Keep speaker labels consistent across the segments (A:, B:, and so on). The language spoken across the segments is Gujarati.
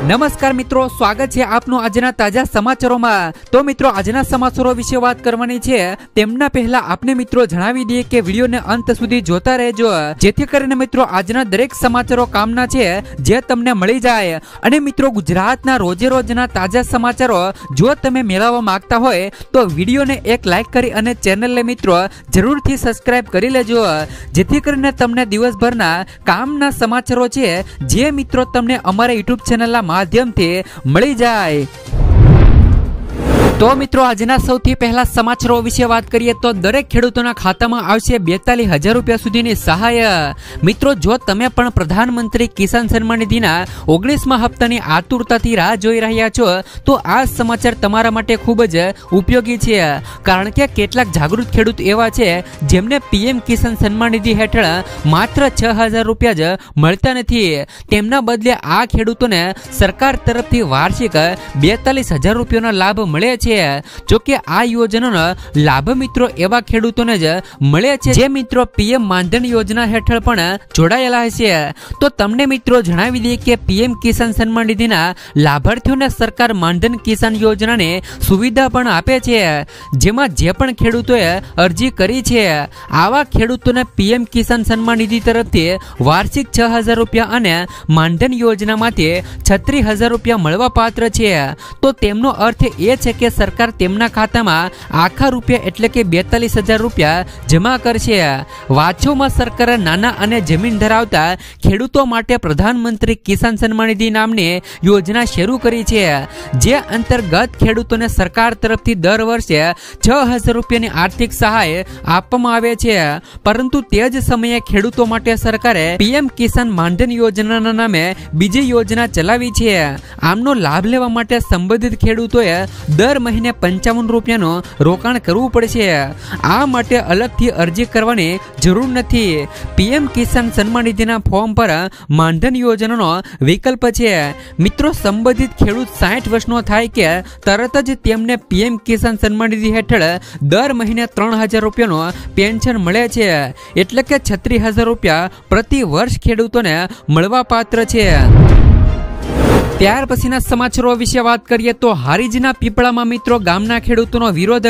A: નમસ્કાર મિત્રો, સ્વાગત છે આપનું આજના તાજા સમાચારોમાં। તો મિત્રો આજના સમાચારો વિશે વાત કરવાની છે તેમના પહેલા આપને મિત્રો જણાવી દઈએ કે વિડીયોને અંત સુધી જોતા રહેજો, જેથી કરીને મિત્રો આજના દરેક સમાચારો કામના છે જે તમને મળી જાય। અને મિત્રો ગુજરાતના રોજે રોજના તાજા સમાચારો જો તમે મેળવવા માંગતા હોય તો વિડીયોને એક લાઈક કરી અને ચેનલને મિત્રો જરૂરથી સબસ્ક્રાઇબ કરી લેજો, જેથી કરીને તમને દિવસભરના કામના સમાચારો છે જે મિત્રો તમને અમારા યુટ્યુબ ચેનલના માધ્યમથી મળી જાય। તો મિત્રો આજના સૌથી પહેલા સમાચારો વિશે વાત કરીએ તો દરેક ખેડૂતોના ખાતામાં આવશે 42,000 રૂપિયા સુધીની સહાય। મિત્રો જો તમે પણ પ્રધાનમંત્રી કિસાન સન્માન નિધિના 19મા હપ્તાની આતુરતાથી રાહ જોઈ રહ્યા છો તો આ સમાચાર તમારા માટે ખૂબ જ ઉપયોગી છે, કારણ કે કેટલાક જાગૃત ખેડૂત એવા છે જેમને પીએમ કિસાન સન્માન નિધિ હેઠળ માત્ર 6,000 રૂપિયા જ મળતા નથી। તેમના બદલે આ ખેડૂતોને સરકાર તરફથી વાર્ષિક 42,000 રૂપિયાનો લાભ મળે છે। જોકે આ યોજનાનો લાભ મિત્રો એવા ખેડૂતોને જ મળે છે જે મિત્રો પીએમ માનધન યોજના હેઠળ પણ જોડાયેલા હશે। તો તમને મિત્રો જણાવી દઈએ કે પીએમ કિસાન સન્માન નિધિના લાભાર્થીઓને સરકાર માનધન કિસાન યોજનાની સુવિધા પણ આપે છે, જેમાં જે પણ ખેડૂતોએ અરજી કરી છે આવા ખેડૂતોને પીએમ કિસાન સન્માન નિધિ તરફથી વાર્ષિક 6,000 રૂપિયા અને માનધન યોજનામાંથી 36,000 રૂપિયા મળવા પાત્ર છે। તો તેમનો અર્થ એ છે કે સરકાર તેમના ખાતામાં આખા રૂપિયા એટલે કે 42,000 રૂપિયા જમા કરશે। વાંચોમાં સરકારે નાના અને જમીન ધરાવતા ખેડૂતો માટે પ્રધાનમંત્રી કિસાન સન્માન નિધિ નામની યોજના શરૂ કરી છે, જે અંતર્ગત ખેડૂતોને સરકાર તરફથી દર વર્ષે 6,000 રૂપિયાની આર્થિક સહાય આપવામાં આવે છે। પરંતુ તે જ સમયે ખેડૂતો માટે સરકારે પીએમ કિસાન માનધન યોજનાના નામે બીજી યોજના ચલાવી છે। આમનો લાભ લેવા માટે સંબંધિત ખેડૂતોએ દર મહિને 55 રૂપિયાનું રોકાણ કરવું પડશે। આ માટે અલગથી અરજી કરવાની જરૂર નથી। પીએમ કિસાન સન્માન નિધિના ફોર્મ પર માનધન યોજનાનો વિકલ્પ છે। મિત્રો સંબંધિત ખેડૂત 60 વર્ષનો થાય કે તરત જ તેમને પીએમ કિસાન સન્માન નિધિ હેઠળ દર મહિને 3,000 રૂપિયાનું પેન્શન મળે છે, એટલે કે 36,000 રૂપિયા પ્રતિ વર્ષ ખેડૂતોને મળવા પાત્ર છે। ત્યાર પછીના સમાચારો વિશે વાત કરીએ તો હારીજના પીપળામાં મિત્રો ગામના ખેડૂતોનો વિરોધ,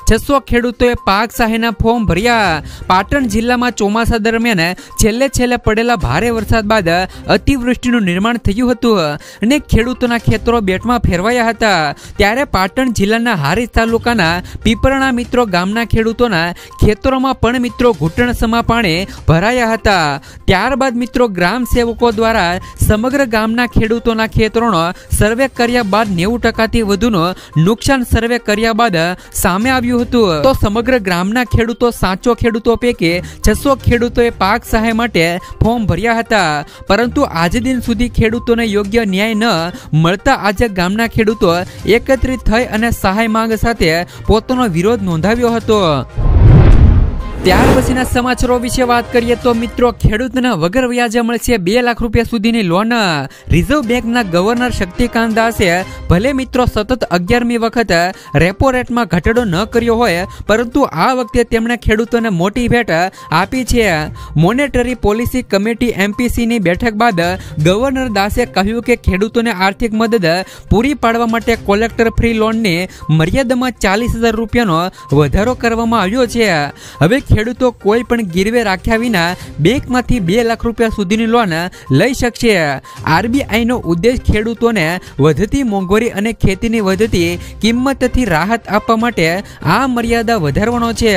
A: 600 ખેડૂતોએ પાક સહાયના ફોર્મ ભર્યા। પાટણ જિલ્લામાં ચોમાસા દરમિયાન છેલ્લે પડેલા ભારે વરસાદ બાદ અતિવૃષ્ટિનું નિર્માણ થયું હતું અને ખેડૂતોના ખેતરો બેટમાં ફેરવાયા હતા। ત્યારે પાટણ જિલ્લાના હારીજ તાલુકાના પીપળાના મિત્રો ગામના ખેડૂતોના ખેતરોમાં પણ મિત્રો ઘૂંટણસમા પાણી ભરાયા હતા। ત્યારબાદ મિત્રો ગ્રામ સેવકો દ્વારા સમગ્ર ગામના ખેડૂતોના સર્વે કર્યા બાદ 90%થી વધુનું નુકસાન સર્વે કર્યા બાદ સામે આવ્યું હતું। તો સમગ્ર ગ્રામના ખેડૂતો સાચો ખેડૂતો પૈકી 600 ખેડૂતોએ પાક સહાય માટે ફોર્મ ભર્યા હતા, પરંતુ આજ દિન સુધી ખેડૂતોને યોગ્ય ન્યાય ન મળતા આજે ગામના ખેડૂતો એકત્રિત થઈ અને સહાય માંગ સાથે પોતાનો વિરોધ નોંધાવ્યો હતો। ત્યાર પછીના સમાચારો વિશે વાત કરીએ તો મિત્રો ખેડૂતને વગર વ્યાજે મળશે 2 લાખ રૂપિયા સુધીની લોન। રિઝર્વ બેંકના ગવર્નર શક્તિકાંત દાસે ભલે મિત્રો સતત 11મી વખત રેપો રેટમાં ઘટાડો ન કર્યો હોય, પરંતુ આ વખતે તેમણે ખેડૂતોને મોટી ભેટ આપી છે। મોનેટરી પોલિસી કમિટી MPCની બેઠક બાદ ગવર્નર દાસે કહ્યું કે ખેડૂતોને આર્થિક મદદ પૂરી પાડવા માટે કોલેક્ટર ફ્રી લોનની મર્યાદામાં 40,000 રૂપિયાનો વધારો કરવામાં આવ્યો છે। હવે ખેડૂતો કોઈ પણ ગીરવે રાખ્યા વિના બેંકમાંથી 2 લાખ રૂપિયા સુધીની લોન લઈ શકશે। RBIનો ઉદ્દેશ ખેડૂતોને વધતી મોંઘવારી અને ખેતીની વધતી કિંમતથી રાહત આપવા માટે આ મર્યાદા વધારવાનો છે।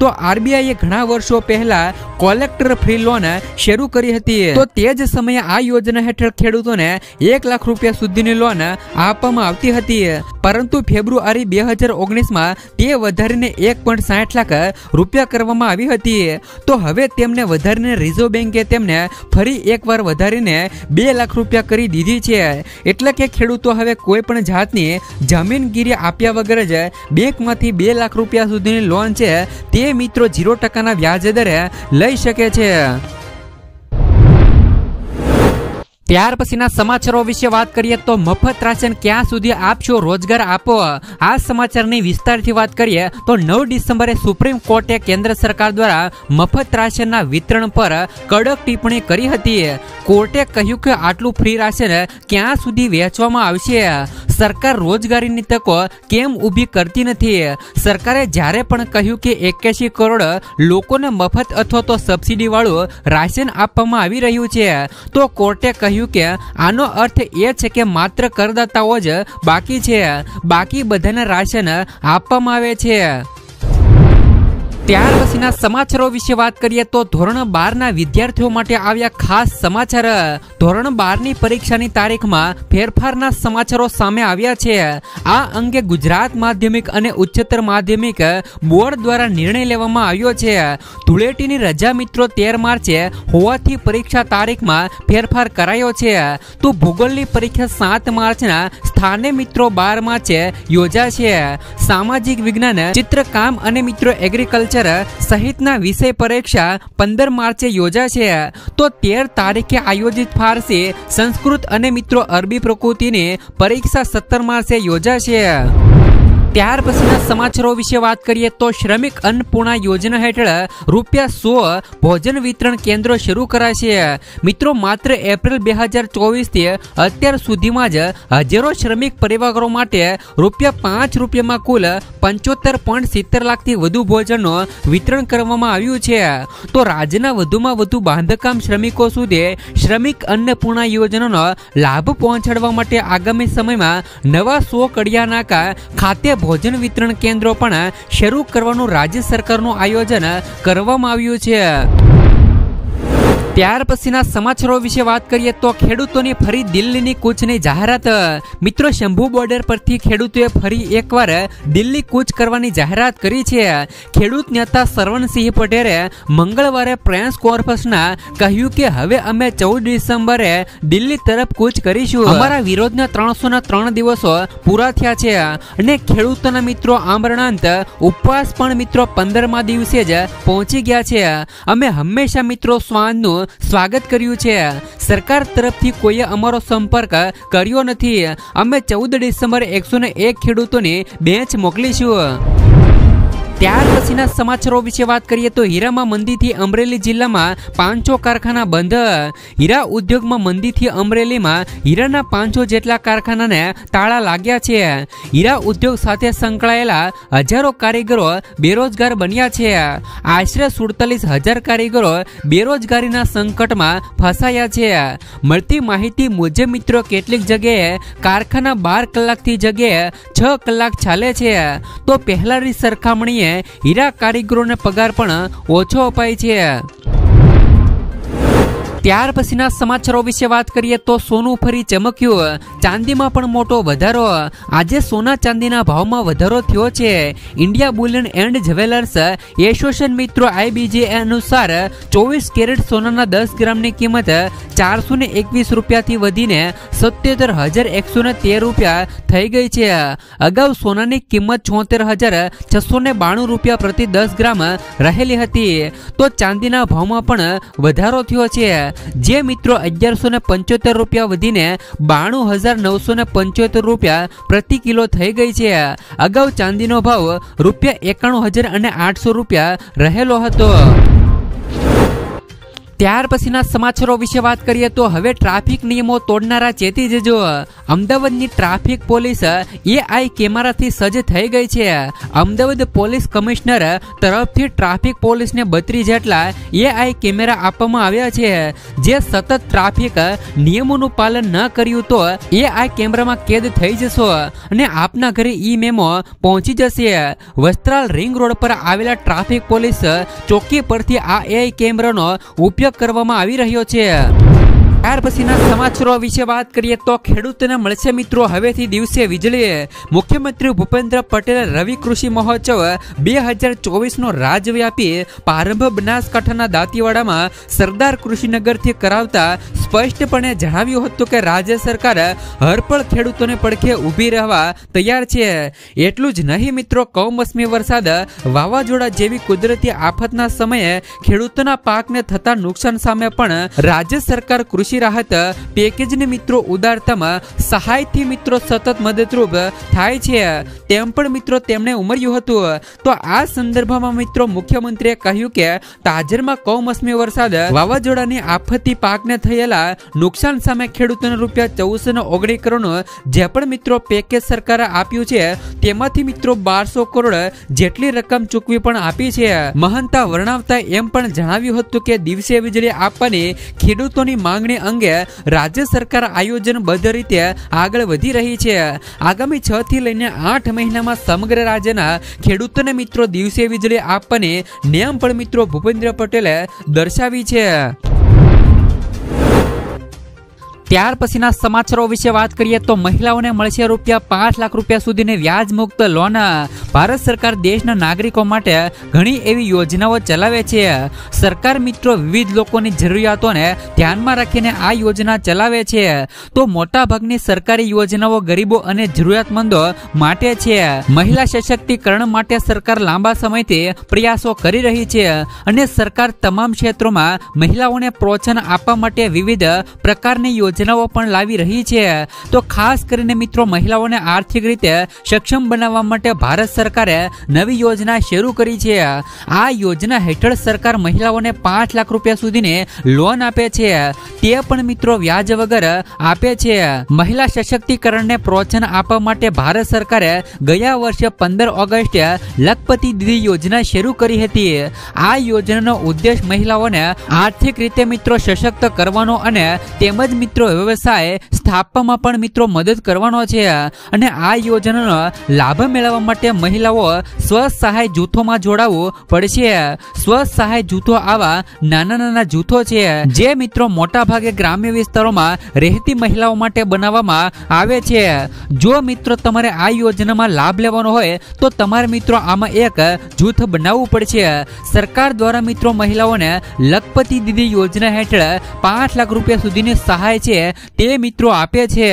A: તો RBIએ ઘણા વર્ષો પહેલા કોલેક્ટર ફ્રી લોન શરૂ કરી હતી, તો તે જ સમયે આ યોજના હેઠળ ખેડૂતોને 1 લાખ રૂપિયા સુધીની લોન આપવામાં આવતી હતી, પરંતુ ફેબ્રુઆરી 2019માં તે વધારીને 1.60 લાખ રૂપિયા કરવામાં આવી હતી। તો હવે તેમને વધારીને રિઝર્વ બેંકે તેમને ફરી એકવાર વધારીને 2 લાખ રૂપિયા કરી દીધી છે, એટલે કે ખેડૂતો હવે કોઈ પણ જાતની જમીનગીરી આપ્યા વગર જ બેંકમાંથી 2 લાખ રૂપિયા સુધીની લોન છે તે મિત્રો 0% વ્યાજ દરે લઈ શકે છે। ત્યાર પછીના સમાચારો વિશે વાત કરીએ તો મફત રાશન ક્યાં સુધી આપશો, રોજગાર આપો. આ સમાચારની વિસ્તારથી વાત કરીએ તો 9 ડિસેમ્બરે સુપ્રીમ કોર્ટે કેન્દ્ર સરકાર દ્વારા મફત રાશનના વિતરણ પર કડક ટિપ્પણી કરી હતી. કોર્ટે કહ્યું કે આટલું ફ્રી રાશન ક્યાં સુધી વહેંચવામાં આવશે? સરકાર રોજગારીની તકો કેમ ઊભી કરતી નથી? સરકારે જ્યારે પણ કહ્યું કે 81 કરોડ લોકોને મફત અથવા તો સબસિડી વાળું રાશન આપવામાં આવી રહ્યું છે, તો કોર્ટે કહ્યું કે આનો અર્થ એ છે કે માત્ર કરદાતાઓ જ બાકી છે, બાકી બધાને રાશન આપવામાં આવે છે. ત્યાર પછીના સમાચારો વિશે વાત કરીએ તો ધોરણ 12ના વિદ્યાર્થીઓ માટે આવ્યા ખાસ સમાચાર. ધોરણ 12ની પરીક્ષાની તારીખમાં ફેરફારના સમાચારો સામે આવ્યા છે. આ અંગે ગુજરાત માધ્યમિક અને ઉચ્ચતર માધ્યમિક બોર્ડ દ્વારા નિર્ણય લેવામાં આવ્યો છે. ધૂળેટીની રજા મિત્રો 13 માર્ચે હોવાથી પરીક્ષા તારીખમાં ફેરફાર કરાયો છે. તો ભૂગોળની પરીક્ષા 7 માર્ચના સ્થાને મિત્રો 12 માર્ચે યોજાશે. સામાજિક વિજ્ઞાન, ચિત્રકામ અને મિત્રો એગ્રીકલ્ચર સહિતના વિષય પરીક્ષા 15 માર્ચે યોજાશે. તો 13 તારીખે આયોજિત ફારસી, સંસ્કૃત અને મિત્રો અરબી પ્રકૃતિની પરીક્ષા 17 માર્ચે યોજાશે. ત્યાર પછીના સમાચારો વિશે વાત કરીએ તો શ્રમિક અન્નપૂર્ણા યોજના હેઠળ ₹100 ભોજન વિતરણ કેન્દ્રો શરૂ કરાશે. મિત્રો માત્ર એપ્રિલ 2024 થી અત્યાર સુધીમાં જ હજારો શ્રમિક પરિવારો માટે ₹5 કુલ 75.70 લાખથી વધુ ભોજનનું વિતરણ કરવામાં આવ્યું છે. તો રાજ્યના વધુમાં વધુ બાંધકામ શ્રમિકો સુધી શ્રમિક અન્નપૂર્ણા યોજનાનો લાભ પહોંચાડવા માટે આગામી સમયમાં નવા 100 કડિયા નાકા ખાતે ભોજન વિતરણ કેન્દ્રો પણ શરૂ કરવાનું રાજ્ય સરકારનું આયોજન કરવામાં આવ્યું છે. ત્યાર પછીના સમાચારો વિશે વાત કરીએ તો ખેડૂતોની ફરી દિલ્હીની કૂચની જાહેરાત. મિત્રો શંભુ બોર્ડર પરથી ખેડૂતોએ ફરી એકવાર દિલ્હી કૂચ કરવાની જાહેરાત કરી છે. ખેડૂત નેતા સરવણસિંહ પટેલે મંગળવારે પ્રેસ કોન્ફરન્સમાં કહ્યું કે હવે અમે 14 ડિસેમ્બરે દિલ્હી તરફ કૂચ કરીશું. અમારા વિરોધના 303 દિવસો પૂરા થયા છે અને ખેડૂતોના મિત્રો આમરણાંત ઉપવાસ પણ મિત્રો 15મા દિવસે જ પહોંચી ગયા છે. અમે હંમેશા મિત્રો શ્વાનનું સ્વાગત કર્યું છે. સરકાર તરફથી કોઈએ અમારો સંપર્ક કર્યો નથી. અમે 14 ડિસેમ્બરે 101 ખેડૂતોની બેંચ મોકલીશું. ત્યાર પછીના સમાચારો વિશે વાત કરીએ તો હીરામાં મંદીથી અમરેલી જિલ્લામાં 500 કારખાના બંધ. હીરા ઉદ્યોગમાં મંદીથી અમરેલીમાં હીરાના 500 જેટલા કારખાનાને તાળા લાગ્યા છે. હીરા ઉદ્યોગ સાથે સંકળાયેલા હજારો કારીગરો બેરોજગાર બન્યા છે. આશરે 47,000 કારીગરો બેરોજગારીના સંકટમાં ફસાયા છે. મળતી માહિતી મુજબ મિત્રો કેટલીક જગ્યાએ કારખાના 12 કલાકથી જગ્યાએ 6 કલાક ચાલે છે. તો પહેલાની સરખામણીએ હીરા કારીગરોને પગાર પણ ઓછો અપાય છે. ત્યાર પછીના સમાચારો વિશે વાત કરીએ તો સોનું ફરી ચમક્યું. ચાંદીમાં પણ મોટો વધારો. આજે સોના ચાંદીના ભાવમાં વધારો થયો છે. India Boolean and jewellers association મિત્રો IBJ અનુસાર 24 કેરેટ સોનાના 10 ગ્રામની કિંમત ₹421 થી વધીને ₹77,113 થઈ ગઈ છે. અગાઉ સોનાની કિંમત ₹74,692 પ્રતિ 10 ગ્રામ રહેલી હતી. તો ચાંદીના ભાવમાં પણ વધારો થયો છે, જે મિત્રો ₹1,175 વધીને ₹92,975 પ્રતિ કિલો થઈ ગઈ છે. અગાઉ ચાંદીનો ભાવ ₹91,800 રહેલો હતો. ત્યાર પછીના સમાચારો વિશે વાત કરીએ તો હવે ટ્રાફિક નિયમો તોડનારા ચેતી જજો. અમદાવાદની ટ્રાફિક પોલીસ AI કેમેરાથી સજ્જ થઈ ગઈ છે. અમદાવાદ પોલીસ કમિશનર તરફથી ટ્રાફિક પોલીસને 32 જેટલા AI કેમેરા આપવામાં આવ્યા છે, જે સતત ટ્રાફિક નિયમોનું પાલન ન કર્યું તો AI કેમેરામાં કેદ થઈ જશો અને આપના ઘરે મેમો પહોંચી જશે. વસ્ત્રાલ રિંગ રોડ પર આવેલા ટ્રાફિક પોલીસ ચોકી પરથી આ AI કેમેરાનો ઉપયોગ કરવામાં આવી રહ્યો છે. ત્યાર પછીના સમાચારો વિશે વાત કરીએ તો ખેડૂતોને મળશે મિત્રો હવેથી દિવસે વીજળી. મુખ્યમંત્રી ભૂપેન્દ્ર પટેલે રવિ કૃષિ મહોત્સવ 2024નો રાજવ્યાપી પ્રારંભ બનાસકાંઠાના દાંતીવાડામાં સરદાર કૃષિનગરથી કરાવતા સ્પષ્ટપણે જણાવ્યું હતું કે રાજ્ય સરકાર હરપળ ખેડૂતોને પડખે ઊભી રહેવા તૈયાર છે. એટલું જ નહીં મિત્રો, કમોસમી વરસાદ, વાવાઝોડા જેવી કુદરતી આફતના સમયે ખેડૂતોના પાકને થતા નુકસાન સામે પણ રાજ્ય સરકાર કૃષિ કૃષિ રાહત પેકેજને મિત્રો ઉદારતમ સહાયથી મિત્રો સતત મદદરૂપ થાય છે તેમ પણ મિત્રો તેમણે ઉમેર્યું હતું. તો આ સંદર્ભમાં મિત્રો મુખ્યમંત્રીએ કહ્યું કે તાજેતરમાં કમોસમી વરસાદ વાવાઝોડાની આફતથી પાકને થયેલા નુકસાન સામે ખેડૂતોને ₹1419 કરોડનું જે પણ મિત્રો પેકેજ સરકારે આપ્યું છે તેમાંથી મિત્રો 1200 કરોડ જેટલી રકમ ચૂકવી પણ આપી છે. મહંતા વર્ણવતા એમ પણ જણાવ્યું હતું કે દિવસે વીજળી આપવાની ખેડૂતોની માંગણી અંગે રાજ્ય સરકાર આયોજનબદ્ધ રીતે આગળ વધી રહી છે. આગામી 6 થી લઈને 8 મહિનામાં સમગ્ર રાજ્યના ખેડૂતોને મિત્રો દિવસે વીજળી આપવાની નેમ પણ મિત્રો ભૂપેન્દ્ર પટેલે દર્શાવી છે. ત્યાર પછીના સમાચારો વિશે વાત કરીએ તો મહિલાઓને મળશે ₹5 લાખ સુધીની વ્યાજ મુક્ત લોન. ભારત સરકાર દેશના નાગરિકો માટે ઘણી એવી યોજનાઓ ચલાવે છે. સરકાર મિત્રો વિવિધ લોકોની જરૂરિયાતોને ધ્યાનમાં રાખીને આ યોજના ચલાવે છે. તો મોટા ભાગની સરકારી યોજનાઓ ગરીબો અને જરૂરિયાતમંદો માટે છે. મહિલા સશક્તિકરણ માટે સરકાર લાંબા સમયથી પ્રયાસો કરી રહી છે અને સરકાર તમામ ક્ષેત્રોમાં મહિલાઓને પ્રોત્સાહન આપવા માટે વિવિધ પ્રકારની યોજનાઓ પણ લાવી રહી છે. તો ખાસ કરીને મિત્રો મહિલાઓને આર્થિક રીતે સક્ષમ બનાવવા માટે ભારત સરકારે નવી યોજના શરૂ કરી છે. આ યોજના હેઠળ સરકાર મહિલાઓને ₹5 લાખ સુધીની લોન આપે છે. તે પણ મિત્રો વ્યાજ વગર આપે છે. મહિલા સશક્તિકરણને પ્રોત્સાહન આપવા માટે ભારત સરકારે ગયા વર્ષે 15 ઓગસ્ટે લખપતિ દીદી યોજના શરૂ કરી હતી. આ યોજનાનો ઉદ્દેશ મહિલાઓને આર્થિક રીતે મિત્રો સશક્ત કરવાનો અને તેમજ મિત્રો વ્યવસાય સ્થાપવામાં પણ મિત્રો મદદ કરવાનો છે. અને આ યોજનાનો લાભ મેળવવા માટે મહિલાઓ સ્વસહાય જૂથોમાં જોડાવવું પડશે. સ્વસહાય જૂથો આવા નાના જૂથો છે જે મિત્રો મોટા ભાગે ગ્રામ્ય વિસ્તારોમાં રહેતી મહિલાઓ માટે બનાવવામાં આવે છે. જો મિત્રો તમારે આ યોજનામાં લાભ લેવાનો હોય તો તમારે મિત્રો આમાં એક જૂથ બનાવવું પડશે. સરકાર દ્વારા મિત્રો મહિલાઓને લખપતિ દીદી યોજના હેઠળ ₹5 લાખ સુધીની સહાય છે તે મિત્રો આપે છે.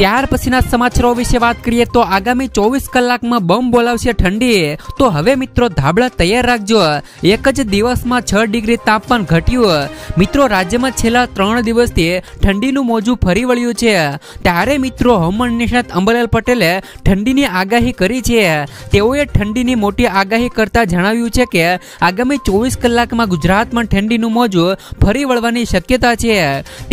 A: ત્યાર પછીના સમાચારો વિશે વાત કરીએ તો આગામી 24 કલાકમાં બમ બોલાવશે ઠંડી. તો હવે મિત્રો ધાબળા તૈયાર રાખજો. એક જ દિવસમાં 6 ડિગ્રી તાપમાન ઘટ્યું. મિત્રો રાજ્યમાં છેલ્લા 3 દિવસથી ઠંડીનું મોજું ફરી વળ્યું છે. ત્યારે મિત્રો હવામાન નિષ્ણાત અંબાલાલ પટેલે ઠંડીની આગાહી કરી છે. તેઓએ ઠંડીની મોટી આગાહી કરતા જણાવ્યું છે કે આગામી 24 કલાકમાં ગુજરાતમાં ઠંડીનું મોજું ફરી વળવાની શક્યતા છે.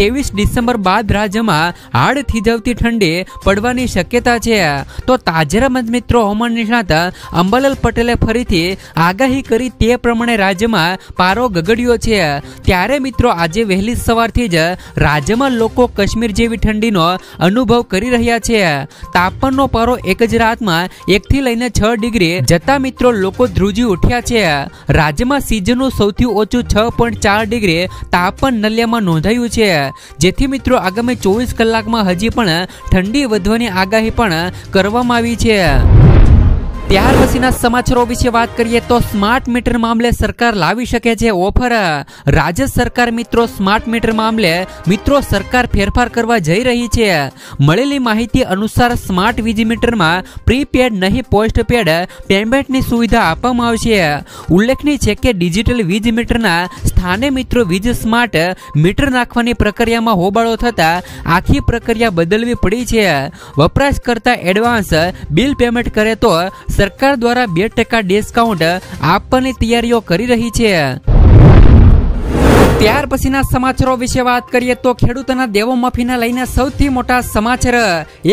A: 23 ડિસેમ્બર બાદ રાજ્યમાં હાડ થીજવતી ઠંડી પડવાની શક્યતા છે. તો તાજેતરમાં જ મિત્રો હવામાન નિષ્ણાત અંબાલાલ પટેલે ફરીથી આગાહી કરી તે પ્રમાણે રાજ્યમાં પારો ગગડ્યો છે. ત્યારે મિત્રો આજે વહેલી સવારથી જ રાજ્યમાં લોકો કાશ્મીર જેવી ઠંડીનો અનુભવ કરી રહ્યા છે. તાપમાનનો પારો એક જ રાતમાં 1 થી લઈને 6 ડિગ્રી જતા મિત્રો લોકો ધ્રુજી ઉઠ્યા છે. રાજ્યમાં સિઝનનું સૌથી ઓછું 6.4 ડિગ્રી તાપમાન નલિયામાં નોંધાયું છે. જેથી મિત્રો આગામી 24 કલાકમાં હજી પણ ઠંડી વધવાની આગાહી પણ કરવામાં આવી છે. ત્યાર પછીના સમાચારો વિશે વાત કરીએ તો સ્માર્ટ મીટર મામલે સરકાર લાવી શકે છે ઓફર. રાજ્ય સરકાર મિત્રો સ્માર્ટ મીટર મામલે મિત્રો સરકાર ફેરફાર કરવા જઈ રહી છે. મળેલી માહિતી અનુસાર સ્માર્ટ વીજ મીટરમાં પ્રીપેડ નહીં પોસ્ટપેડ પેમેન્ટની સુવિધા આપવામાં આવશે. ઉલ્લેખનીય છે કે ડિજિટલ વીજ મીટરના સ્થાને મિત્રો વીજ સ્માર્ટ મીટર નાખવાની પ્રક્રિયામાં હોબાળો થતા આખી પ્રક્રિયા બદલવી પડી છે. વપરાશકર્તા એડવાન્સ બિલ પેમેન્ટ કરે તો સરકાર દ્વારા 2% ડિસ્કાઉન્ટ આપવાની તૈયારીઓ કરી રહી છે. ત્યાર પછીના સમાચારો વિશે વાત કરીએ તો ખેડૂતોના દેવો માફીના લઈને સૌથી મોટા સમાચાર.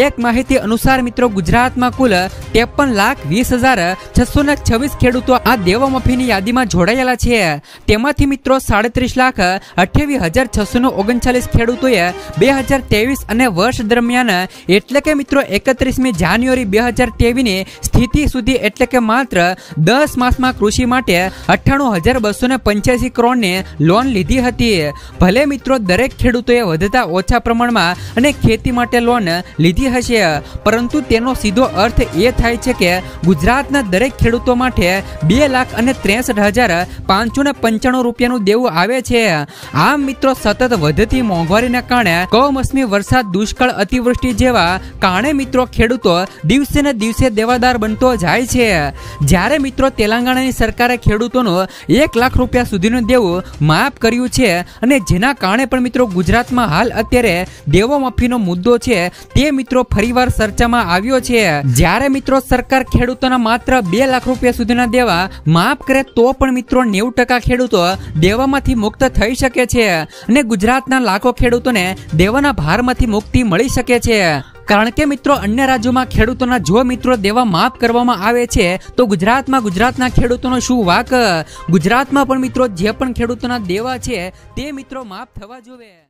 A: એક માહિતી અનુસાર મિત્રો ગુજરાતમાં કુલ 53,20,626 ખેડૂતો આ દેવો માફીની યાદીમાં જોડાયેલા છે. તેમાંથી મિત્રો 37,28,639 ખેડૂતોએ 2023 અને વર્ષ દરમિયાન એટલે કે મિત્રો 31મી જાન્યુઆરી 2023ની સ્થિતિ સુધી એટલે કે માત્ર 10 માસમાં કૃષિ માટે 98,285 કરોડની લોન લીધી હતી. ભલે મિત્રો દરેક ખેડૂતોએ વધતા ઓછા પ્રમાણમાં અને ખેતી માટે લોન લીધી હશે, પરંતુ તેનો સીધો અર્થ એ થાય છે કે ગુજરાતના દરેક ખેડૂતો માટે 2,63,595 રૂપિયાનું દેવું આવે છે. આમ મિત્રો સતત વધતી મોંઘવારીને કારણે કમોસમી વરસાદ, દુષ્કાળ, અતિવૃષ્ટિ જેવા કારણે મિત્રો ખેડૂતો દિવસે ને દિવસે દેવાદાર બનતો જાય છે. જ્યારે મિત્રો તેલંગાણાની સરકારે ખેડૂતોનું 1 લાખ રૂપિયા સુધીનું દેવું માફ કર્યું આવ્યું છે અને જેના કારણે પણ મિત્રો ગુજરાતમાં હાલ અત્યારે દેવા માફીનો મુદ્દો છે તે મિત્રો ફરીવાર ચર્ચામાં આવ્યો છે। જ્યારે મિત્રો સરકાર ખેડૂતોના માત્ર 2 લાખ રૂપિયા સુધીના દેવા માફ કરે તો પણ મિત્રો 90% ખેડૂતો દેવામાંથી મુક્ત થઈ શકે છે અને ગુજરાતના લાખો ખેડૂતોને દેવાના ભારમાંથી મુક્તિ મળી શકે છે। કારણ કે મિત્રો અન્ય રાજ્યોમાં ખેડૂતોના જો મિત્રો દેવા માફ કરવામાં આવે છે તો ગુજરાતના ખેડૂતોનો શું વાક। ગુજરાતમાં પણ મિત્રો જે પણ ખેડૂતોના દેવા છે તે મિત્રો માફ થવા જોઈએ।